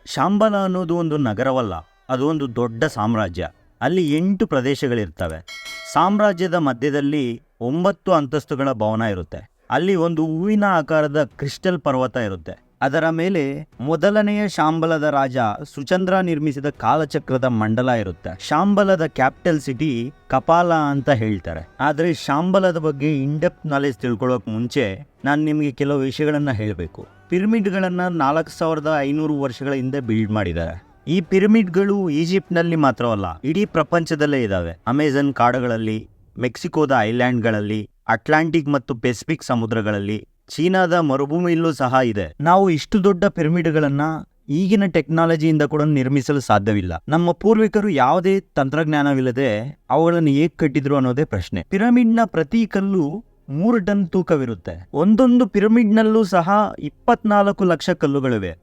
ಶಾಂಬಲ ಅನ್ನೋದು ಒಂದು ನಗರವಲ್ಲ, ಅದು ಒಂದು ದೊಡ್ಡ ಸಾಮ್ರಾಜ್ಯ. ಅಲ್ಲಿ 8 ಪ್ರದೇಶಗಳಿರ್ತವೆ. ಸಾಮ್ರಾಜ್ಯದ ಮಧ್ಯದಲ್ಲಿ 9 ಅಂತಸ್ತುಗಳ ಭವನ ಇರುತ್ತೆ. ಅಲ್ಲಿ ಒಂದು ಹೂವಿನ ಆಕಾರದ ಕ್ರಿಸ್ಟಲ್ ಪರ್ವತ ಇರುತ್ತೆ. ಅದರ ಮೇಲೆ ಮೊದಲನೆಯ ಶಾಂಬಲದ ರಾಜ ಸುಚಂದ್ರ ನಿರ್ಮಿಸಿದ ಕಾಲಚಕ್ರದ ಮಂಡಲ ಇರುತ್ತೆ. ಶಾಂಬಲದ ಕ್ಯಾಪಿಟಲ್ ಸಿಟಿ ಕಪಾಲ ಅಂತ ಹೇಳ್ತಾರೆ. ಆದರೆ ಶಾಂಬಲದ ಬಗ್ಗೆ ಇನ್ಡೆಪ್ತ್ ನಾಲೆಜ್ ತಿಳ್ಕೊಳ್ಳೋಕೆ ಮುಂಚೆ ನಾನು ನಿಮಗೆ ಕೆಲವು ವಿಷಯಗಳನ್ನ ಹೇಳಬೇಕು. ಪಿರಮಿಡ್ಗಳನ್ನು 4500 ವರ್ಷಗಳ ಹಿಂದೆ ಬಿಲ್ಡ್ ಮಾಡಿದ್ದಾರೆ. ಈ ಪಿರಮಿಡ್ಗಳು ಈಜಿಪ್ಟ್ನಲ್ಲಿ ಮಾತ್ರವಲ್ಲ, ಇಡೀ ಪ್ರಪಂಚದಲ್ಲೇ ಇದ್ದಾವೆ. ಅಮೆಜಾನ್ ಕಾಡುಗಳಲ್ಲಿ, ಮೆಕ್ಸಿಕೋದ ಐಲ್ಯಾಂಡ್ಗಳಲ್ಲಿ, ಅಟ್ಲಾಂಟಿಕ್ ಮತ್ತು ಪೆಸಿಫಿಕ್ ಸಮುದ್ರಗಳಲ್ಲಿ, ಚೀನಾದ ಮರುಭೂಮಿಯಲ್ಲೂ ಸಹ ಇದೆ. ನಾವು ಇಷ್ಟು ದೊಡ್ಡ ಪಿರಮಿಡ್ಗಳನ್ನ ಈಗಿನ ಟೆಕ್ನಾಲಜಿಯಿಂದ ಕೂಡ ನಿರ್ಮಿಸಲು ಸಾಧ್ಯವಿಲ್ಲ. ನಮ್ಮ ಪೂರ್ವಿಕರು ಯಾವುದೇ ತಂತ್ರಜ್ಞಾನವಿಲ್ಲದೆ ಅವುಗಳನ್ನು ಹೇಗೆ ಕಟ್ಟಿದ್ರು ಅನ್ನೋದೇ ಪ್ರಶ್ನೆ. ಪಿರಮಿಡ್ನ ಪ್ರತಿ ಕಲ್ಲು 3 ಟನ್ ತೂಕವಿರುತ್ತೆ. ಒಂದೊಂದು ಪಿರಮಿಡ್ನಲ್ಲೂ ಸಹ 24 ಲಕ್ಷ ಕಲ್ಲುಗಳಿವೆ.